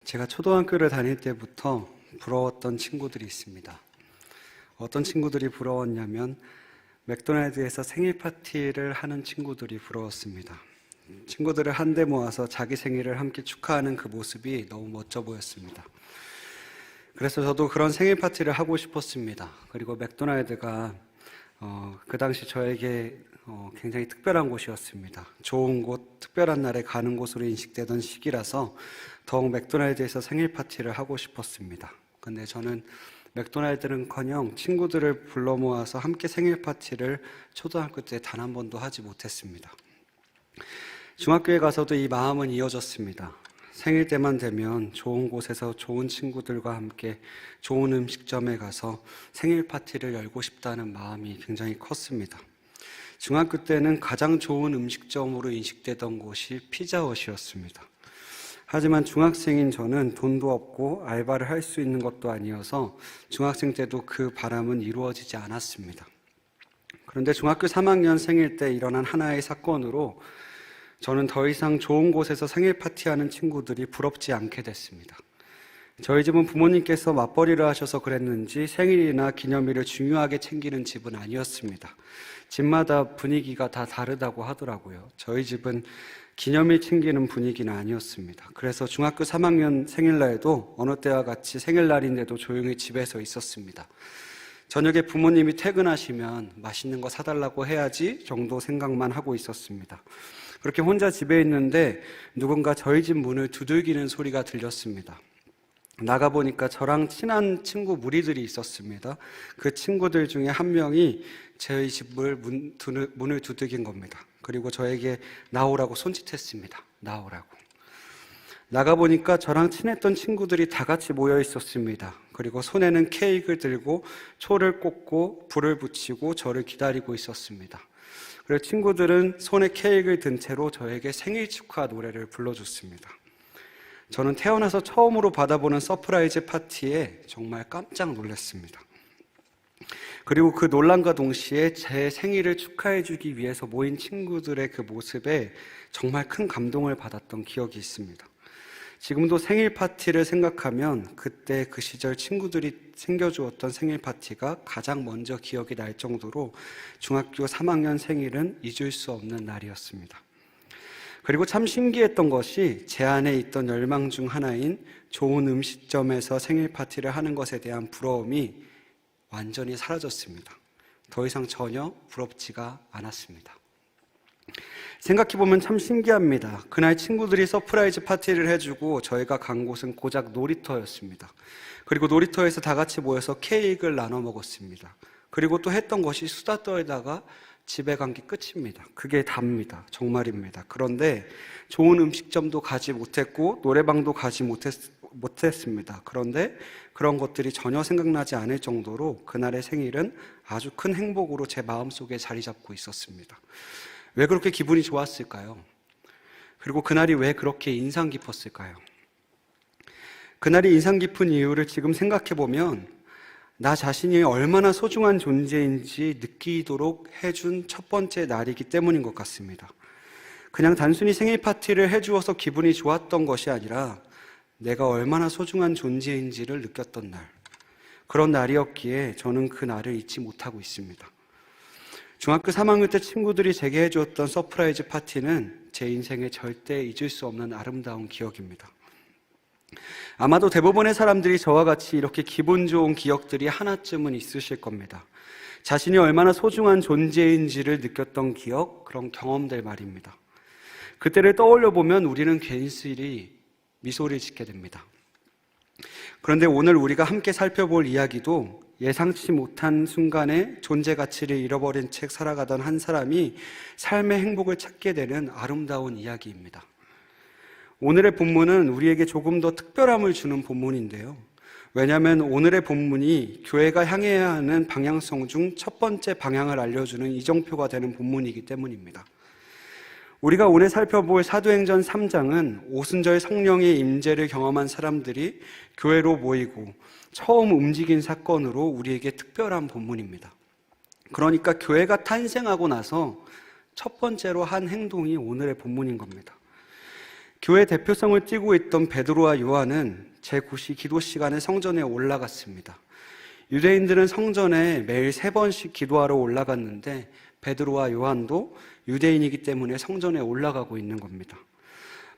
제가 초등학교를 다닐 때부터 부러웠던 친구들이 있습니다. 어떤 친구들이 부러웠냐면 맥도날드에서 생일 파티를 하는 친구들이 부러웠습니다. 친구들을 한데 모아서 자기 생일을 함께 축하하는 그 모습이 너무 멋져 보였습니다. 그래서 저도 그런 생일 파티를 하고 싶었습니다. 그리고 맥도날드가 그 당시 저에게 굉장히 특별한 곳이었습니다. 좋은 곳, 특별한 날에 가는 곳으로 인식되던 시기라서 더욱 맥도날드에서 생일 파티를 하고 싶었습니다. 근데 저는 맥도날드는커녕 친구들을 불러 모아서 함께 생일 파티를 초등학교 때 단 한 번도 하지 못했습니다. 중학교에 가서도 이 마음은 이어졌습니다. 생일 때만 되면 좋은 곳에서 좋은 친구들과 함께 좋은 음식점에 가서 생일 파티를 열고 싶다는 마음이 굉장히 컸습니다. 중학교 때는 가장 좋은 음식점으로 인식되던 곳이 피자헛이었습니다. 하지만 중학생인 저는 돈도 없고 알바를 할 수 있는 것도 아니어서 중학생 때도 그 바람은 이루어지지 않았습니다. 그런데 중학교 3학년 생일 때 일어난 하나의 사건으로 저는 더 이상 좋은 곳에서 생일 파티하는 친구들이 부럽지 않게 됐습니다. 저희 집은 부모님께서 맞벌이를 하셔서 그랬는지 생일이나 기념일을 중요하게 챙기는 집은 아니었습니다. 집마다 분위기가 다 다르다고 하더라고요. 저희 집은 기념일 챙기는 분위기는 아니었습니다. 그래서 중학교 3학년 생일날에도 어느 때와 같이 생일날인데도 조용히 집에서 있었습니다. 저녁에 부모님이 퇴근하시면 맛있는 거 사달라고 해야지 정도 생각만 하고 있었습니다. 그렇게 혼자 집에 있는데 누군가 저희 집 문을 두들기는 소리가 들렸습니다. 나가보니까 저랑 친한 친구 무리들이 있었습니다. 그 친구들 중에 한 명이 저희 집을 문을 두들긴 겁니다. 그리고 저에게 나오라고 손짓했습니다. 나오라고. 나가보니까 저랑 친했던 친구들이 다 같이 모여 있었습니다. 그리고 손에는 케이크를 들고 초를 꽂고 불을 붙이고 저를 기다리고 있었습니다. 그리고 친구들은 손에 케이크를 든 채로 저에게 생일 축하 노래를 불러줬습니다. 저는 태어나서 처음으로 받아보는 서프라이즈 파티에 정말 깜짝 놀랐습니다. 그리고 그 논란과 동시에 제 생일을 축하해주기 위해서 모인 친구들의 그 모습에 정말 큰 감동을 받았던 기억이 있습니다. 지금도 생일 파티를 생각하면 그때 그 시절 친구들이 챙겨주었던 생일 파티가 가장 먼저 기억이 날 정도로 중학교 3학년 생일은 잊을 수 없는 날이었습니다. 그리고 참 신기했던 것이 제 안에 있던 열망 중 하나인 좋은 음식점에서 생일 파티를 하는 것에 대한 부러움이 완전히 사라졌습니다. 더 이상 전혀 부럽지가 않았습니다. 생각해보면 참 신기합니다. 그날 친구들이 서프라이즈 파티를 해주고 저희가 간 곳은 고작 놀이터였습니다. 그리고 놀이터에서 다 같이 모여서 케이크를 나눠 먹었습니다. 그리고 또 했던 것이 수다 떨다가 집에 간 게 끝입니다. 그게 답니다. 정말입니다. 그런데 좋은 음식점도 가지 못했고 노래방도 가지 못했습니다. 그런데 그런 것들이 전혀 생각나지 않을 정도로 그날의 생일은 아주 큰 행복으로 제 마음속에 자리 잡고 있었습니다. 왜 그렇게 기분이 좋았을까요? 그리고 그날이 왜 그렇게 인상 깊었을까요? 그날이 인상 깊은 이유를 지금 생각해보면 나 자신이 얼마나 소중한 존재인지 느끼도록 해준 첫 번째 날이기 때문인 것 같습니다. 그냥 단순히 생일 파티를 해주어서 기분이 좋았던 것이 아니라 내가 얼마나 소중한 존재인지를 느꼈던 날, 그런 날이었기에 저는 그 날을 잊지 못하고 있습니다. 중학교 3학년 때 친구들이 제게 해주었던 서프라이즈 파티는 제 인생에 절대 잊을 수 없는 아름다운 기억입니다. 아마도 대부분의 사람들이 저와 같이 이렇게 기분 좋은 기억들이 하나쯤은 있으실 겁니다. 자신이 얼마나 소중한 존재인지를 느꼈던 기억, 그런 경험들 말입니다. 그때를 떠올려 보면 우리는 괜스레 미소를 짓게 됩니다. 그런데 오늘 우리가 함께 살펴볼 이야기도 예상치 못한 순간에 존재 가치를 잃어버린 채 살아가던 한 사람이 삶의 행복을 찾게 되는 아름다운 이야기입니다. 오늘의 본문은 우리에게 조금 더 특별함을 주는 본문인데요. 왜냐하면 오늘의 본문이 교회가 향해야 하는 방향성 중 첫 번째 방향을 알려주는 이정표가 되는 본문이기 때문입니다. 우리가 오늘 살펴볼 사도행전 3장은 오순절 성령의 임재를 경험한 사람들이 교회로 모이고 처음 움직인 사건으로 우리에게 특별한 본문입니다. 그러니까 교회가 탄생하고 나서 첫 번째로 한 행동이 오늘의 본문인 겁니다. 교회 대표성을 띠고 있던 베드로와 요한은 제9시 기도 시간에 성전에 올라갔습니다. 유대인들은 성전에 매일 3번씩 기도하러 올라갔는데 베드로와 요한도 유대인이기 때문에 성전에 올라가고 있는 겁니다.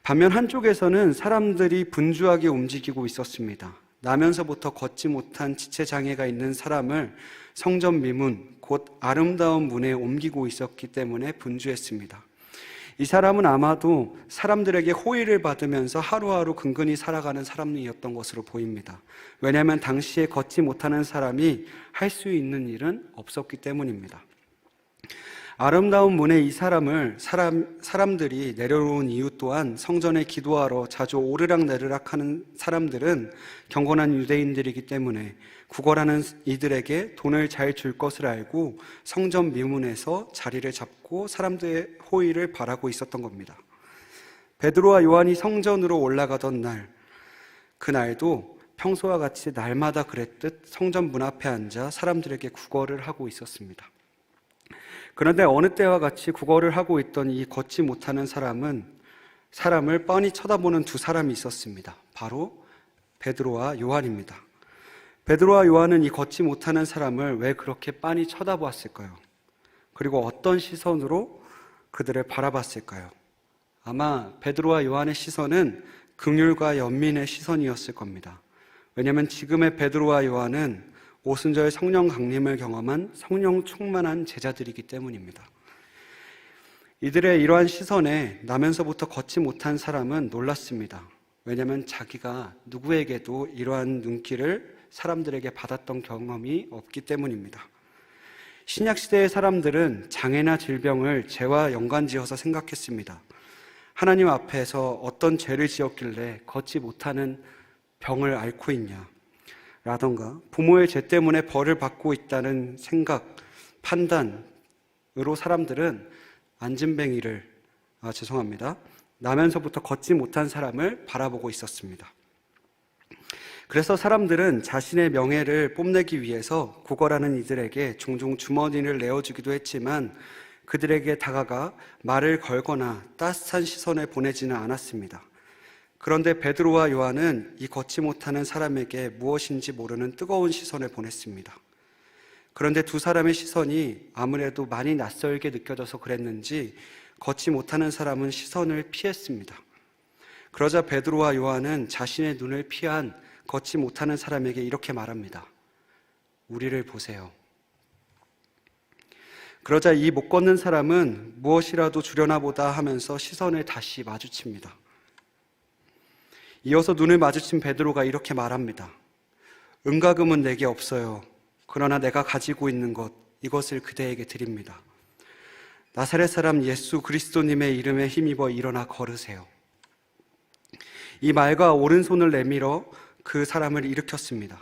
반면 한쪽에서는 사람들이 분주하게 움직이고 있었습니다. 나면서부터 걷지 못한 지체장애가 있는 사람을 성전 미문, 곧 아름다운 문에 옮기고 있었기 때문에 분주했습니다. 이 사람은 아마도 사람들에게 호의를 받으면서 하루하루 근근히 살아가는 사람이었던 것으로 보입니다. 왜냐하면 당시에 걷지 못하는 사람이 할 수 있는 일은 없었기 때문입니다. 아름다운 문에 이 사람들이 내려놓은 이유 또한 성전에 기도하러 자주 오르락내리락 하는 사람들은 경건한 유대인들이기 때문에 구걸하는 이들에게 돈을 잘 줄 것을 알고 성전 미문에서 자리를 잡고 사람들의 호의를 바라고 있었던 겁니다. 베드로와 요한이 성전으로 올라가던 날, 그날도 평소와 같이 날마다 그랬듯 성전 문 앞에 앉아 사람들에게 구걸을 하고 있었습니다. 그런데 어느 때와 같이 구걸을 하고 있던 이 걷지 못하는 사람을 뻔히 쳐다보는 두 사람이 있었습니다. 바로 베드로와 요한입니다. 베드로와 요한은 이 걷지 못하는 사람을 왜 그렇게 빤히 쳐다보았을까요? 그리고 어떤 시선으로 그들을 바라봤을까요? 아마 베드로와 요한의 시선은 긍휼과 연민의 시선이었을 겁니다. 왜냐하면 지금의 베드로와 요한은 오순절 성령 강림을 경험한 성령 충만한 제자들이기 때문입니다. 이들의 이러한 시선에 나면서부터 걷지 못한 사람은 놀랐습니다. 왜냐하면 자기가 누구에게도 이러한 눈길을 사람들에게 받았던 경험이 없기 때문입니다. 신약시대의 사람들은 장애나 질병을 죄와 연관지어서 생각했습니다. 하나님 앞에서 어떤 죄를 지었길래 걷지 못하는 병을 앓고 있냐 라던가 부모의 죄 때문에 벌을 받고 있다는 생각, 판단으로 사람들은 나면서부터 걷지 못한 사람을 바라보고 있었습니다. 그래서 사람들은 자신의 명예를 뽐내기 위해서 구걸하는 이들에게 종종 주머니를 내어주기도 했지만 그들에게 다가가 말을 걸거나 따뜻한 시선을 보내지는 않았습니다. 그런데 베드로와 요한은 이 걷지 못하는 사람에게 무엇인지 모르는 뜨거운 시선을 보냈습니다. 그런데 두 사람의 시선이 아무래도 많이 낯설게 느껴져서 그랬는지 걷지 못하는 사람은 시선을 피했습니다. 그러자 베드로와 요한은 자신의 눈을 피한 걷지 못하는 사람에게 이렇게 말합니다. 우리를 보세요. 그러자 이 못 걷는 사람은 무엇이라도 주려나 보다 하면서 시선을 다시 마주칩니다. 이어서 눈을 마주친 베드로가 이렇게 말합니다. 은과 금은 내게 없어요. 그러나 내가 가지고 있는 것, 이것을 그대에게 드립니다. 나사렛 사람 예수 그리스도님의 이름에 힘입어 일어나 걸으세요. 이 말과 오른손을 내밀어 그 사람을 일으켰습니다.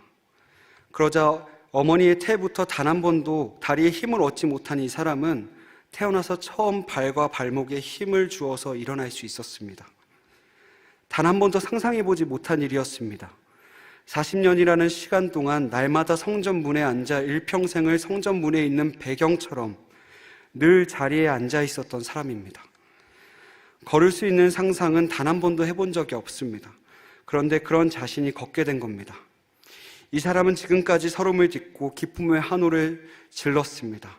그러자 어머니의 태부터 단 한 번도 다리에 힘을 얻지 못한 이 사람은 태어나서 처음 발과 발목에 힘을 주어서 일어날 수 있었습니다. 단 한 번도 상상해보지 못한 일이었습니다. 40년이라는 시간 동안 날마다 성전 문에 앉아 일평생을 성전 문에 있는 배경처럼 늘 자리에 앉아 있었던 사람입니다. 걸을 수 있는 상상은 단 한 번도 해본 적이 없습니다. 그런데 그런 자신이 걷게 된 겁니다. 이 사람은 지금까지 서름을 딛고 기쁨의 한호를 질렀습니다.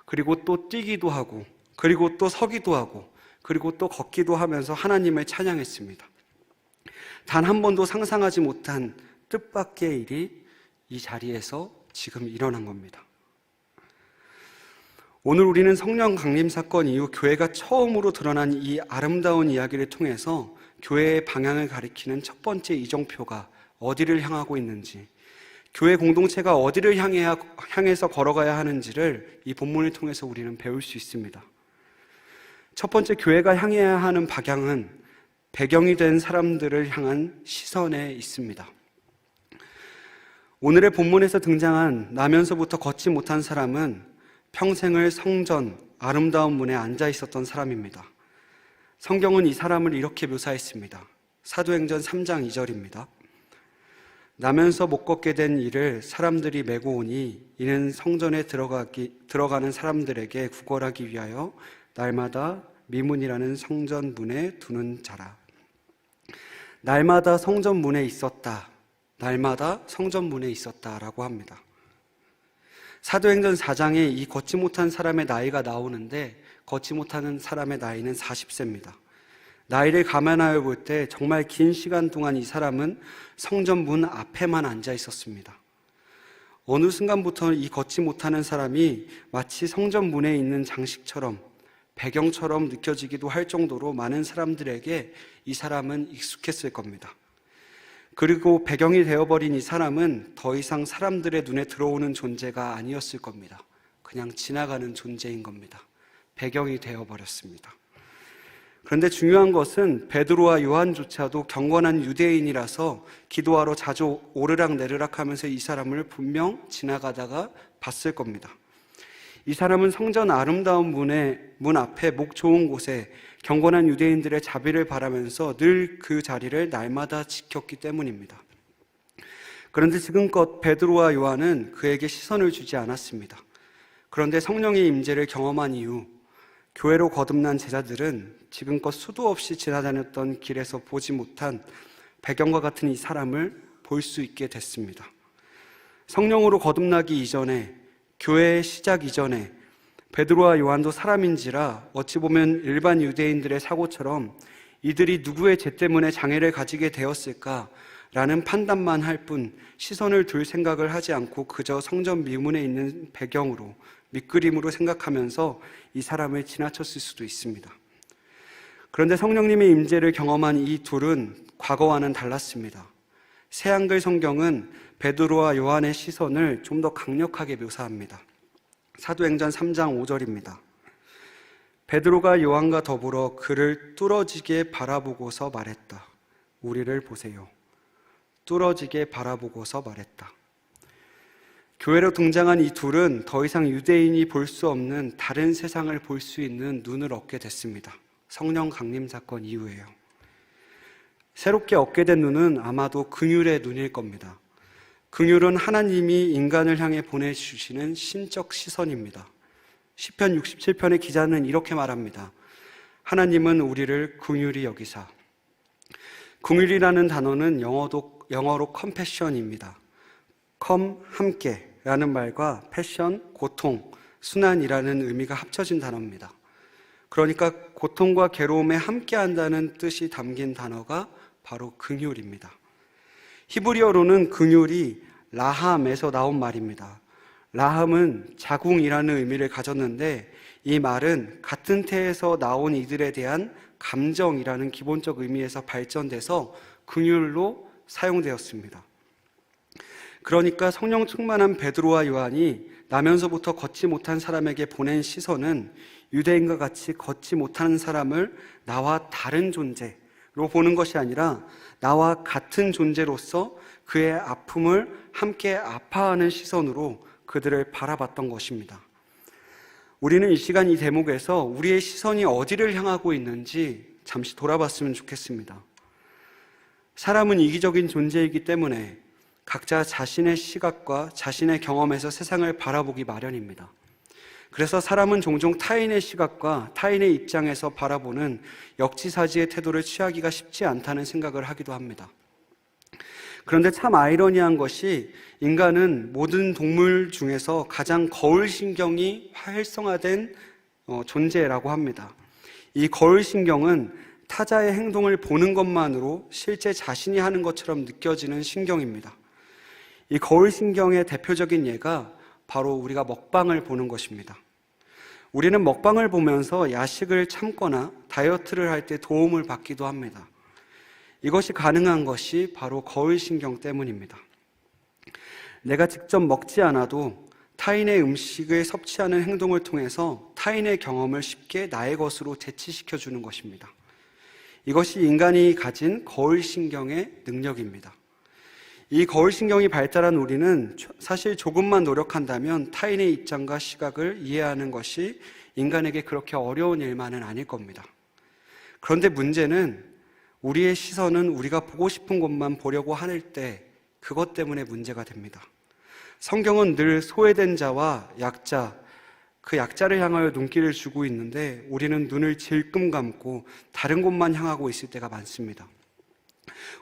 그리고 또 뛰기도 하고, 그리고 또 서기도 하고, 그리고 또 걷기도 하면서 하나님을 찬양했습니다. 단 한 번도 상상하지 못한 뜻밖의 일이 이 자리에서 지금 일어난 겁니다. 오늘 우리는 성령 강림 사건 이후 교회가 처음으로 드러난 이 아름다운 이야기를 통해서 교회의 방향을 가리키는 첫 번째 이정표가 어디를 향하고 있는지, 교회 공동체가 어디를 향해서 걸어가야 하는지를 이 본문을 통해서 우리는 배울 수 있습니다. 첫 번째, 교회가 향해야 하는 방향은 배경이 된 사람들을 향한 시선에 있습니다. 오늘의 본문에서 등장한 나면서부터 걷지 못한 사람은 평생을 성전, 아름다운 문에 앉아 있었던 사람입니다. 성경은 이 사람을 이렇게 묘사했습니다. 사도행전 3장 2절입니다. 나면서 못 걷게 된 이를 사람들이 메고 오니 이는 성전에 들어가는 사람들에게 구걸하기 위하여 날마다 미문이라는 성전 문에 두는 자라. 날마다 성전 문에 있었다. 날마다 성전 문에 있었다라고 합니다. 사도행전 4장에 이 걷지 못한 사람의 나이가 나오는데 걷지 못하는 사람의 나이는 40세입니다. 나이를 감안하여 볼 때 정말 긴 시간 동안 이 사람은 성전 문 앞에만 앉아 있었습니다. 어느 순간부터 이 걷지 못하는 사람이 마치 성전 문에 있는 장식처럼 배경처럼 느껴지기도 할 정도로 많은 사람들에게 이 사람은 익숙했을 겁니다. 그리고 배경이 되어버린 이 사람은 더 이상 사람들의 눈에 들어오는 존재가 아니었을 겁니다. 그냥 지나가는 존재인 겁니다. 배경이 되어버렸습니다. 그런데 중요한 것은 베드로와 요한조차도 경건한 유대인이라서 기도하러 자주 오르락내리락 하면서 이 사람을 분명 지나가다가 봤을 겁니다. 이 사람은 성전 아름다운 문 앞에 목 좋은 곳에 경건한 유대인들의 자비를 바라면서 늘 그 자리를 날마다 지켰기 때문입니다. 그런데 지금껏 베드로와 요한은 그에게 시선을 주지 않았습니다. 그런데 성령의 임재를 경험한 이후 교회로 거듭난 제자들은 지금껏 수도 없이 지나다녔던 길에서 보지 못한 배경과 같은 이 사람을 볼 수 있게 됐습니다. 성령으로 거듭나기 이전에, 교회의 시작 이전에 베드로와 요한도 사람인지라 어찌 보면 일반 유대인들의 사고처럼 이들이 누구의 죄 때문에 장애를 가지게 되었을까라는 판단만 할 뿐 시선을 둘 생각을 하지 않고 그저 성전 미문에 있는 배경으로, 밑그림으로 생각하면서 이 사람을 지나쳤을 수도 있습니다. 그런데 성령님의 임재를 경험한 이 둘은 과거와는 달랐습니다. 새한글 성경은 베드로와 요한의 시선을 좀 더 강력하게 묘사합니다. 사도행전 3장 5절입니다. 베드로가 요한과 더불어 그를 뚫어지게 바라보고서 말했다. 우리를 보세요. 뚫어지게 바라보고서 말했다. 교회로 등장한 이 둘은 더 이상 유대인이 볼 수 없는 다른 세상을 볼 수 있는 눈을 얻게 됐습니다. 성령 강림 사건 이후에요. 새롭게 얻게 된 눈은 아마도 긍휼의 눈일 겁니다. 긍휼은 하나님이 인간을 향해 보내주시는 신적 시선입니다. 시편 67편의 기자는 이렇게 말합니다. 하나님은 우리를 긍휼히 여기사. 긍휼이라는 단어는 영어로 compassion입니다. 함께 라는 말과 패션, 고통, 순환이라는 의미가 합쳐진 단어입니다. 그러니까 고통과 괴로움에 함께 한다는 뜻이 담긴 단어가 바로 긍휼입니다. 히브리어로는 긍휼이 라함에서 나온 말입니다. 라함은 자궁이라는 의미를 가졌는데 이 말은 같은 태에서 나온 이들에 대한 감정이라는 기본적 의미에서 발전돼서 긍휼로 사용되었습니다. 그러니까 성령 충만한 베드로와 요한이 나면서부터 걷지 못한 사람에게 보낸 시선은 유대인과 같이 걷지 못하는 사람을 나와 다른 존재로 보는 것이 아니라 나와 같은 존재로서 그의 아픔을 함께 아파하는 시선으로 그들을 바라봤던 것입니다. 우리는 이 시간 이 대목에서 우리의 시선이 어디를 향하고 있는지 잠시 돌아봤으면 좋겠습니다. 사람은 이기적인 존재이기 때문에 각자 자신의 시각과 자신의 경험에서 세상을 바라보기 마련입니다. 그래서 사람은 종종 타인의 시각과 타인의 입장에서 바라보는 역지사지의 태도를 취하기가 쉽지 않다는 생각을 하기도 합니다. 그런데 참 아이러니한 것이 인간은 모든 동물 중에서 가장 거울신경이 활성화된 존재라고 합니다. 이 거울신경은 타자의 행동을 보는 것만으로 실제 자신이 하는 것처럼 느껴지는 신경입니다. 이 거울신경의 대표적인 예가 바로 우리가 먹방을 보는 것입니다. 우리는 먹방을 보면서 야식을 참거나 다이어트를 할 때 도움을 받기도 합니다. 이것이 가능한 것이 바로 거울신경 때문입니다. 내가 직접 먹지 않아도 타인의 음식을 섭취하는 행동을 통해서 타인의 경험을 쉽게 나의 것으로 대치시켜주는 것입니다. 이것이 인간이 가진 거울신경의 능력입니다. 이 거울신경이 발달한 우리는 사실 조금만 노력한다면 타인의 입장과 시각을 이해하는 것이 인간에게 그렇게 어려운 일만은 아닐 겁니다. 그런데 문제는 우리의 시선은 우리가 보고 싶은 것만 보려고 할 때 그것 때문에 문제가 됩니다. 성경은 늘 소외된 자와 약자, 그 약자를 향하여 눈길을 주고 있는데 우리는 눈을 질끔 감고 다른 곳만 향하고 있을 때가 많습니다.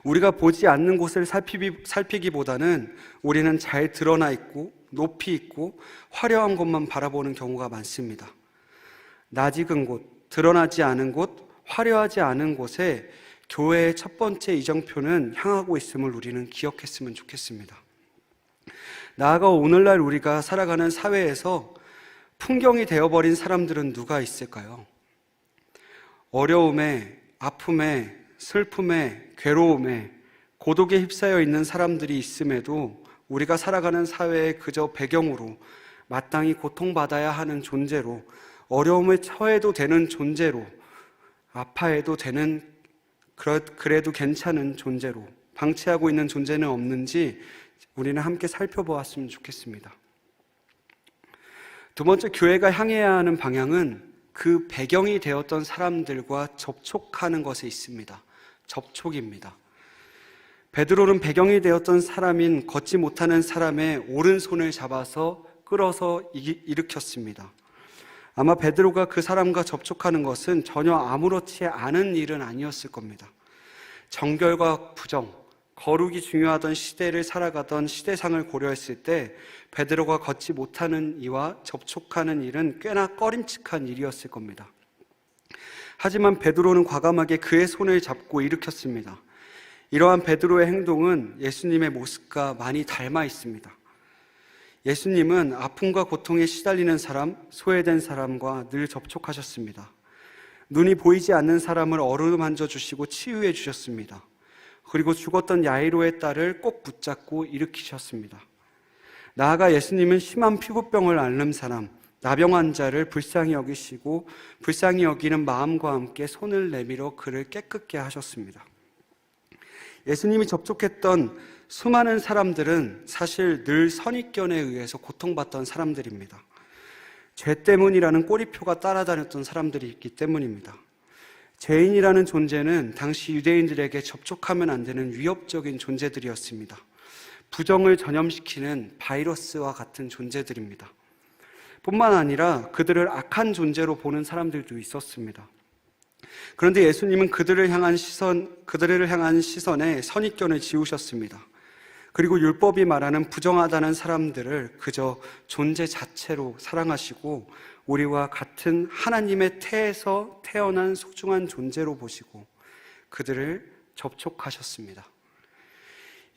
우리가 보지 않는 곳을 살피기보다는 우리는 잘 드러나 있고 높이 있고 화려한 곳만 바라보는 경우가 많습니다. 낯익은 곳, 드러나지 않은 곳, 화려하지 않은 곳에 교회의 첫 번째 이정표는 향하고 있음을 우리는 기억했으면 좋겠습니다. 나아가 오늘날 우리가 살아가는 사회에서 풍경이 되어버린 사람들은 누가 있을까요? 어려움에, 아픔에, 슬픔에, 괴로움에, 고독에 휩싸여 있는 사람들이 있음에도 우리가 살아가는 사회의 그저 배경으로 마땅히 고통받아야 하는 존재로, 어려움에 처해도 되는 존재로, 아파해도 되는 그래도 괜찮은 존재로 방치하고 있는 존재는 없는지 우리는 함께 살펴보았으면 좋겠습니다. 두 번째, 교회가 향해야 하는 방향은 그 배경이 되었던 사람들과 접촉하는 것에 있습니다. 접촉입니다. 베드로는 배경이 되었던 사람인 걷지 못하는 사람의 오른손을 잡아서 끌어서 일으켰습니다. 아마 베드로가 그 사람과 접촉하는 것은 전혀 아무렇지 않은 일은 아니었을 겁니다. 정결과 부정, 거룩이 중요하던 시대를 살아가던 시대상을 고려했을 때 베드로가 걷지 못하는 이와 접촉하는 일은 꽤나 꺼림칙한 일이었을 겁니다. 하지만 베드로는 과감하게 그의 손을 잡고 일으켰습니다. 이러한 베드로의 행동은 예수님의 모습과 많이 닮아 있습니다. 예수님은 아픔과 고통에 시달리는 사람, 소외된 사람과 늘 접촉하셨습니다. 눈이 보이지 않는 사람을 어루만져 주시고 치유해 주셨습니다. 그리고 죽었던 야이로의 딸을 꼭 붙잡고 일으키셨습니다. 나아가 예수님은 심한 피부병을 앓는 사람, 나병 환자를 불쌍히 여기시고 불쌍히 여기는 마음과 함께 손을 내밀어 그를 깨끗게 하셨습니다. 예수님이 접촉했던 수많은 사람들은 사실 늘 선입견에 의해서 고통받던 사람들입니다. 죄 때문이라는 꼬리표가 따라다녔던 사람들이 있기 때문입니다. 죄인이라는 존재는 당시 유대인들에게 접촉하면 안 되는 위협적인 존재들이었습니다. 부정을 전염시키는 바이러스와 같은 존재들입니다. 뿐만 아니라 그들을 악한 존재로 보는 사람들도 있었습니다. 그런데 예수님은 그들을 향한 시선에 선입견을 지우셨습니다. 그리고 율법이 말하는 부정하다는 사람들을 그저 존재 자체로 사랑하시고 우리와 같은 하나님의 태에서 태어난 소중한 존재로 보시고 그들을 접촉하셨습니다.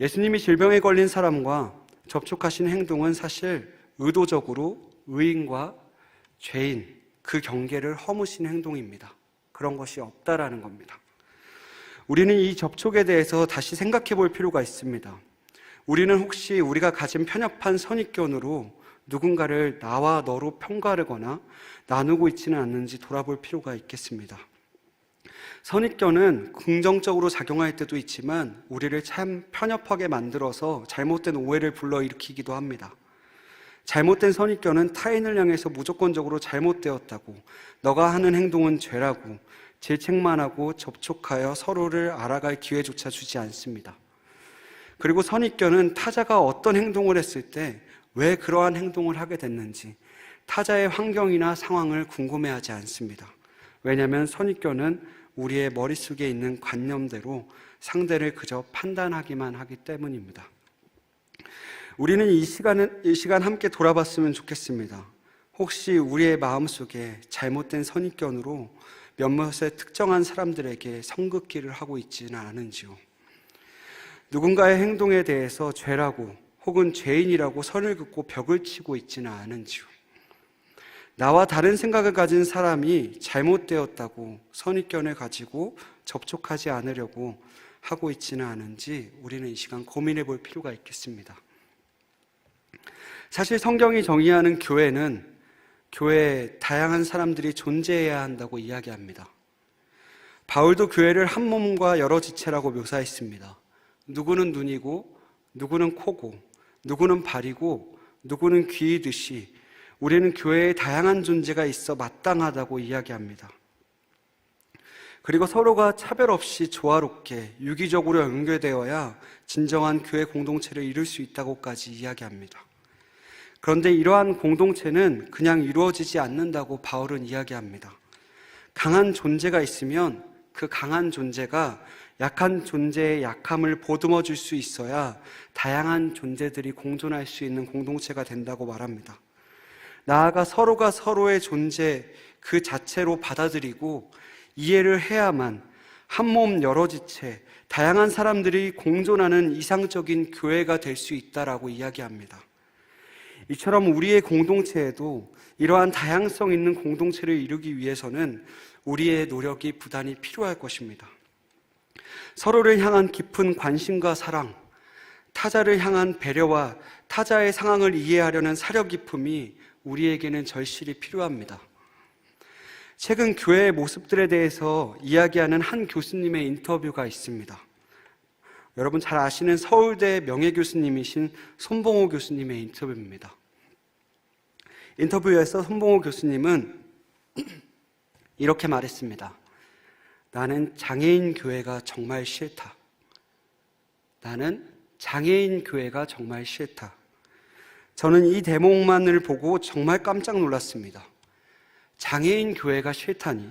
예수님이 질병에 걸린 사람과 접촉하신 행동은 사실 의도적으로 의인과 죄인, 그 경계를 허무신 행동입니다. 그런 것이 없다라는 겁니다. 우리는 이 접촉에 대해서 다시 생각해 볼 필요가 있습니다. 우리는 혹시 우리가 가진 편협한 선입견으로 누군가를 나와 너로 평가하거나 나누고 있지는 않는지 돌아볼 필요가 있겠습니다. 선입견은 긍정적으로 작용할 때도 있지만 우리를 참 편협하게 만들어서 잘못된 오해를 불러일으키기도 합니다. 잘못된 선입견은 타인을 향해서 무조건적으로 잘못되었다고, 너가 하는 행동은 죄라고 질책만 하고 접촉하여 서로를 알아갈 기회조차 주지 않습니다. 그리고 선입견은 타자가 어떤 행동을 했을 때 왜 그러한 행동을 하게 됐는지 타자의 환경이나 상황을 궁금해하지 않습니다. 왜냐하면 선입견은 우리의 머릿속에 있는 관념대로 상대를 그저 판단하기만 하기 때문입니다. 우리는 이 시간 함께 돌아봤으면 좋겠습니다. 혹시 우리의 마음속에 잘못된 선입견으로 몇몇의 특정한 사람들에게 선긋기를 하고 있지는 않은지요? 누군가의 행동에 대해서 죄라고 혹은 죄인이라고 선을 긋고 벽을 치고 있지는 않은지요? 나와 다른 생각을 가진 사람이 잘못되었다고 선입견을 가지고 접촉하지 않으려고 하고 있지는 않은지 우리는 이 시간 고민해 볼 필요가 있겠습니다. 사실 성경이 정의하는 교회는 교회에 다양한 사람들이 존재해야 한다고 이야기합니다. 바울도 교회를 한 몸과 여러 지체라고 묘사했습니다. 누구는 눈이고 누구는 코고 누구는 발이고 누구는 귀이듯이 우리는 교회에 다양한 존재가 있어 마땅하다고 이야기합니다. 그리고 서로가 차별 없이 조화롭게 유기적으로 연결되어야 진정한 교회 공동체를 이룰 수 있다고까지 이야기합니다. 그런데 이러한 공동체는 그냥 이루어지지 않는다고 바울은 이야기합니다. 강한 존재가 있으면 그 강한 존재가 약한 존재의 약함을 보듬어 줄 수 있어야 다양한 존재들이 공존할 수 있는 공동체가 된다고 말합니다. 나아가 서로가 서로의 존재 그 자체로 받아들이고 이해를 해야만 한 몸 여러 지체, 다양한 사람들이 공존하는 이상적인 교회가 될 수 있다라고 이야기합니다. 이처럼 우리의 공동체에도 이러한 다양성 있는 공동체를 이루기 위해서는 우리의 노력이 부단히 필요할 것입니다. 서로를 향한 깊은 관심과 사랑, 타자를 향한 배려와 타자의 상황을 이해하려는 사려 깊음이 우리에게는 절실히 필요합니다. 최근 교회의 모습들에 대해서 이야기하는 한 교수님의 인터뷰가 있습니다. 여러분 잘 아시는 서울대 명예교수님이신 손봉호 교수님의 인터뷰입니다. 인터뷰에서 손봉호 교수님은 이렇게 말했습니다. 나는 장애인 교회가 정말 싫다. 나는 장애인 교회가 정말 싫다. 저는 이 대목만을 보고 정말 깜짝 놀랐습니다. 장애인 교회가 싫다니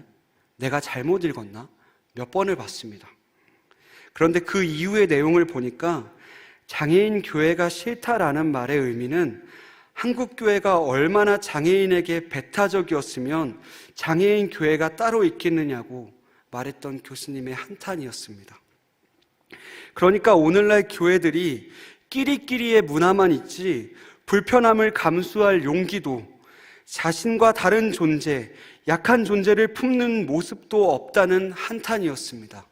내가 잘못 읽었나? 몇 번을 봤습니다. 그런데 그 이후의 내용을 보니까 장애인 교회가 싫다라는 말의 의미는 한국 교회가 얼마나 장애인에게 배타적이었으면 장애인 교회가 따로 있겠느냐고 말했던 교수님의 한탄이었습니다. 그러니까 오늘날 교회들이 끼리끼리의 문화만 있지 불편함을 감수할 용기도 자신과 다른 존재, 약한 존재를 품는 모습도 없다는 한탄이었습니다.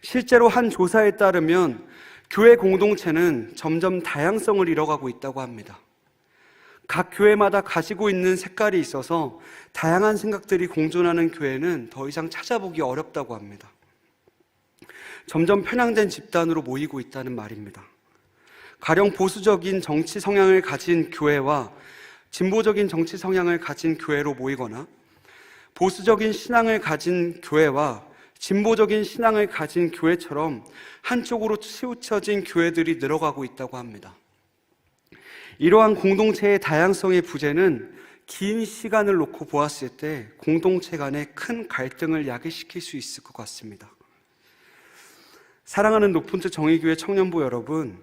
실제로 한 조사에 따르면 교회 공동체는 점점 다양성을 잃어가고 있다고 합니다. 각 교회마다 가지고 있는 색깔이 있어서 다양한 생각들이 공존하는 교회는 더 이상 찾아보기 어렵다고 합니다. 점점 편향된 집단으로 모이고 있다는 말입니다. 가령 보수적인 정치 성향을 가진 교회와 진보적인 정치 성향을 가진 교회로 모이거나 보수적인 신앙을 가진 교회와 진보적인 신앙을 가진 교회처럼 한쪽으로 치우쳐진 교회들이 늘어가고 있다고 합니다. 이러한 공동체의 다양성의 부재는 긴 시간을 놓고 보았을 때 공동체 간의 큰 갈등을 야기시킬 수 있을 것 같습니다. 사랑하는 높은트 정의교회 청년부 여러분,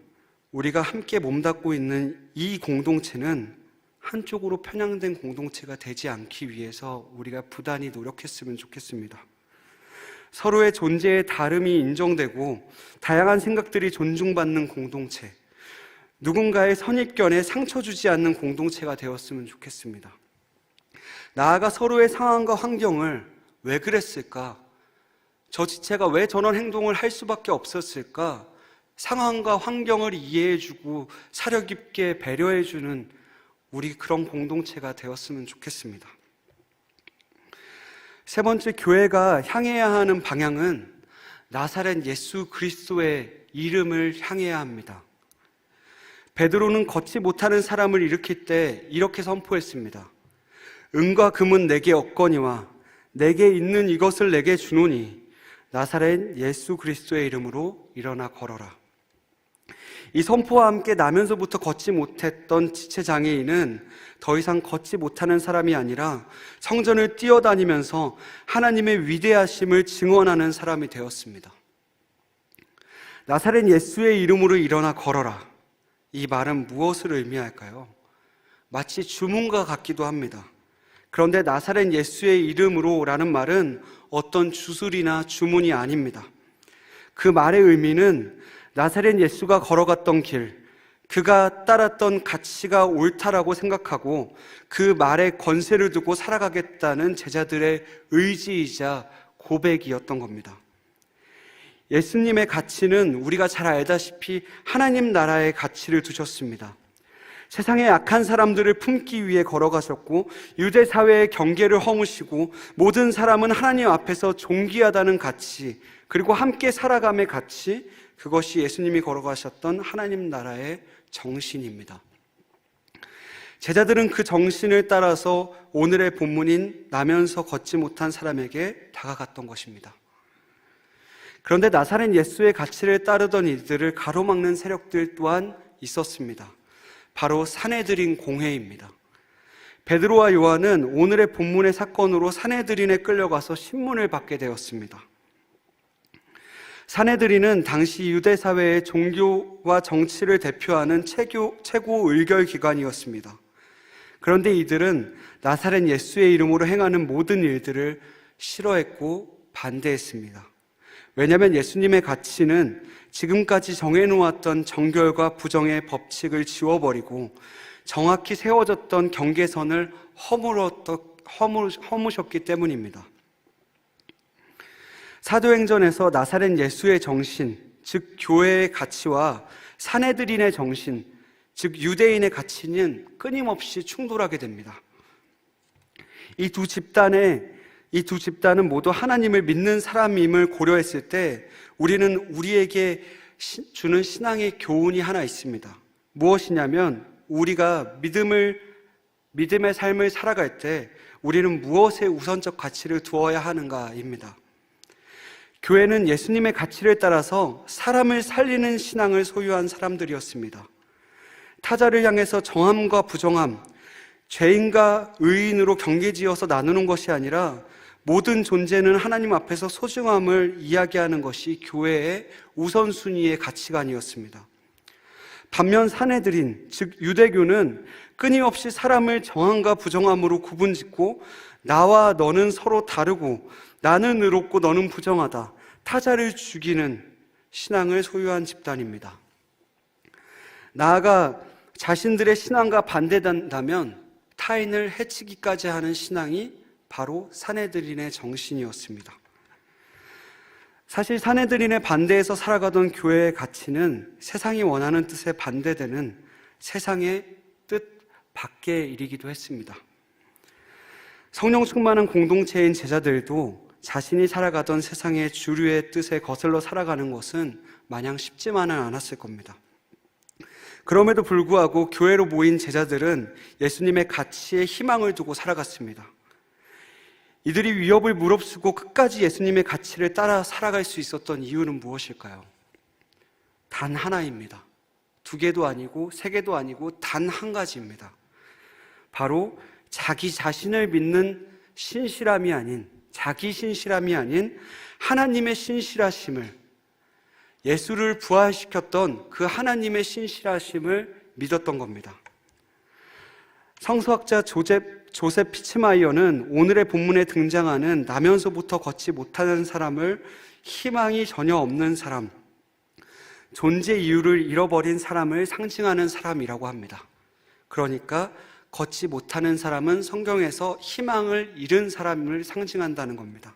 우리가 함께 몸담고 있는 이 공동체는 한쪽으로 편향된 공동체가 되지 않기 위해서 우리가 부단히 노력했으면 좋겠습니다. 서로의 존재의 다름이 인정되고 다양한 생각들이 존중받는 공동체, 누군가의 선입견에 상처 주지 않는 공동체가 되었으면 좋겠습니다. 나아가 서로의 상황과 환경을 왜 그랬을까? 저 지체가 왜 저런 행동을 할 수밖에 없었을까? 상황과 환경을 이해해주고 사려 깊게 배려해주는 우리 그런 공동체가 되었으면 좋겠습니다. 세 번째, 교회가 향해야 하는 방향은 나사렛 예수 그리스도의 이름을 향해야 합니다. 베드로는 걷지 못하는 사람을 일으킬 때 이렇게 선포했습니다. 은과 금은 내게 없거니와 내게 있는 이것을 내게 주노니 나사렛 예수 그리스도의 이름으로 일어나 걸어라. 이 선포와 함께 나면서부터 걷지 못했던 지체장애인은 더 이상 걷지 못하는 사람이 아니라 성전을 뛰어다니면서 하나님의 위대하심을 증언하는 사람이 되었습니다. 나사렛 예수의 이름으로 일어나 걸어라. 이 말은 무엇을 의미할까요? 마치 주문과 같기도 합니다. 그런데 나사렛 예수의 이름으로 라는 말은 어떤 주술이나 주문이 아닙니다. 그 말의 의미는 나사렛 예수가 걸어갔던 길, 그가 따랐던 가치가 옳다라고 생각하고 그 말에 권세를 두고 살아가겠다는 제자들의 의지이자 고백이었던 겁니다. 예수님의 가치는 우리가 잘 알다시피 하나님 나라의 가치를 두셨습니다. 세상의 악한 사람들을 품기 위해 걸어가셨고 유대 사회의 경계를 허무시고 모든 사람은 하나님 앞에서 존귀하다는 가치, 그리고 함께 살아감의 가치, 그것이 예수님이 걸어가셨던 하나님 나라의 정신입니다. 제자들은 그 정신을 따라서 오늘의 본문인 나면서 걷지 못한 사람에게 다가갔던 것입니다. 그런데 나사렛 예수의 가치를 따르던 이들을 가로막는 세력들 또한 있었습니다. 바로 산헤드린 공회입니다. 베드로와 요한은 오늘의 본문의 사건으로 산헤드린에 끌려가서 신문을 받게 되었습니다. 사내들이는 당시 유대 사회의 종교와 정치를 대표하는 최고 의결 기관이었습니다. 그런데 이들은 나사렛 예수의 이름으로 행하는 모든 일들을 싫어했고 반대했습니다. 왜냐하면 예수님의 가치는 지금까지 정해놓았던 정결과 부정의 법칙을 지워버리고 정확히 세워졌던 경계선을 허무셨기 때문입니다. 사도행전에서 나사렛 예수의 정신, 즉 교회의 가치와 사내들인의 정신, 즉 유대인의 가치는 끊임없이 충돌하게 됩니다. 이 두 집단은 모두 하나님을 믿는 사람임을 고려했을 때 우리는 우리에게 주는 신앙의 교훈이 하나 있습니다. 무엇이냐면 우리가 믿음의 삶을 살아갈 때 우리는 무엇에 우선적 가치를 두어야 하는가입니다. 교회는 예수님의 가치를 따라서 사람을 살리는 신앙을 소유한 사람들이었습니다. 타자를 향해서 정함과 부정함, 죄인과 의인으로 경계지어서 나누는 것이 아니라 모든 존재는 하나님 앞에서 소중함을 이야기하는 것이 교회의 우선순위의 가치관이었습니다. 반면 사내들인, 즉 유대교는 끊임없이 사람을 정함과 부정함으로 구분짓고 나와 너는 서로 다르고 나는 의롭고 너는 부정하다, 타자를 죽이는 신앙을 소유한 집단입니다. 나아가 자신들의 신앙과 반대된다면 타인을 해치기까지 하는 신앙이 바로 사내들인의 정신이었습니다. 사실 사내들인의 반대에서 살아가던 교회의 가치는 세상이 원하는 뜻에 반대되는 세상의 뜻 밖의 일이기도 했습니다. 성령 충만한 공동체인 제자들도 자신이 살아가던 세상의 주류의 뜻에 거슬러 살아가는 것은 마냥 쉽지만은 않았을 겁니다. 그럼에도 불구하고 교회로 모인 제자들은 예수님의 가치에 희망을 두고 살아갔습니다. 이들이 위협을 무릅쓰고 끝까지 예수님의 가치를 따라 살아갈 수 있었던 이유는 무엇일까요? 단 하나입니다. 2개도 아니고 3개도 아니고 단 한 가지입니다. 바로 자기 자신을 믿는 신실함이 아닌, 자기 신실함이 아닌 하나님의 신실하심을, 예수를 부활시켰던 그 하나님의 신실하심을 믿었던 겁니다. 성서학자 조셉 피츠마이어는 오늘의 본문에 등장하는 나면서부터 걷지 못하는 사람을 희망이 전혀 없는 사람, 존재 이유를 잃어버린 사람을 상징하는 사람이라고 합니다. 그러니까 걷지 못하는 사람은 성경에서 희망을 잃은 사람을 상징한다는 겁니다.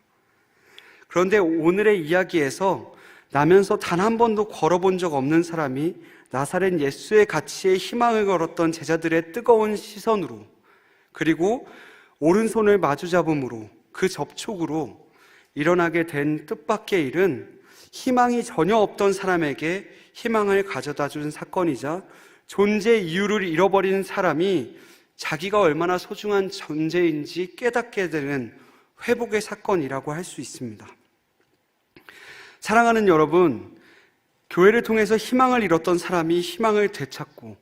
그런데 오늘의 이야기에서 나면서 단 한 번도 걸어본 적 없는 사람이 나사렛 예수의 가치에 희망을 걸었던 제자들의 뜨거운 시선으로, 그리고 오른손을 마주잡음으로, 그 접촉으로 일어나게 된 뜻밖의 일은 희망이 전혀 없던 사람에게 희망을 가져다 준 사건이자 존재 이유를 잃어버린 사람이 자기가 얼마나 소중한 존재인지 깨닫게 되는 회복의 사건이라고 할 수 있습니다. 사랑하는 여러분, 교회를 통해서 희망을 잃었던 사람이 희망을 되찾고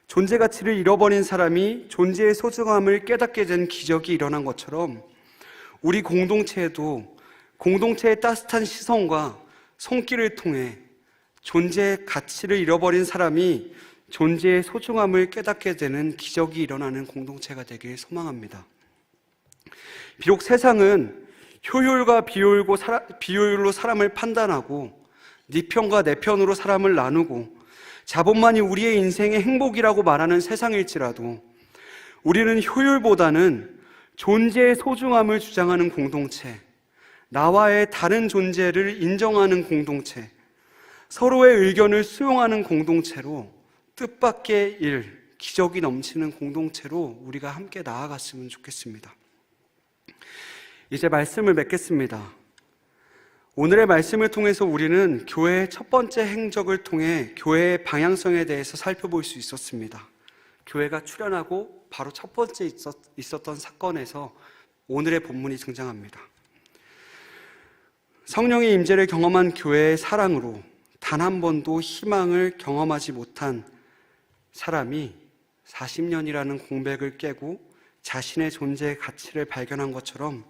존재 가치를 잃어버린 사람이 존재의 소중함을 깨닫게 된 기적이 일어난 것처럼 우리 공동체에도 공동체의 따뜻한 시선과 손길을 통해 존재의 가치를 잃어버린 사람이 존재의 소중함을 깨닫게 되는 기적이 일어나는 공동체가 되길 소망합니다. 비록 세상은 효율과 비효율로 사람을 판단하고 네 편과 내 편으로 사람을 나누고 자본만이 우리의 인생의 행복이라고 말하는 세상일지라도 우리는 효율보다는 존재의 소중함을 주장하는 공동체, 나와의 다른 존재를 인정하는 공동체, 서로의 의견을 수용하는 공동체로 뜻밖의 일, 기적이 넘치는 공동체로 우리가 함께 나아갔으면 좋겠습니다. 이제 말씀을 맺겠습니다. 오늘의 말씀을 통해서 우리는 교회의 첫 번째 행적을 통해 교회의 방향성에 대해서 살펴볼 수 있었습니다. 교회가 출현하고 바로 첫 번째 있었던 사건에서 오늘의 본문이 등장합니다. 성령의 임재를 경험한 교회의 사랑으로 단 한 번도 희망을 경험하지 못한 사람이 40년이라는 공백을 깨고 자신의 존재의 가치를 발견한 것처럼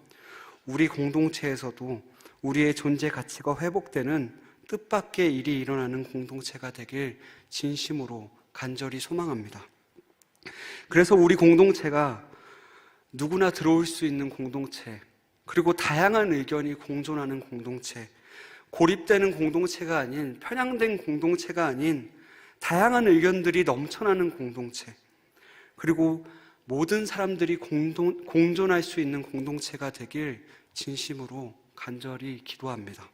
우리 공동체에서도 우리의 존재 가치가 회복되는 뜻밖의 일이 일어나는 공동체가 되길 진심으로 간절히 소망합니다. 그래서 우리 공동체가 누구나 들어올 수 있는 공동체, 그리고 다양한 의견이 공존하는 공동체, 고립되는 공동체가 아닌, 편향된 공동체가 아닌 다양한 의견들이 넘쳐나는 공동체, 그리고 모든 사람들이 공존할 수 있는 공동체가 되길 진심으로 간절히 기도합니다.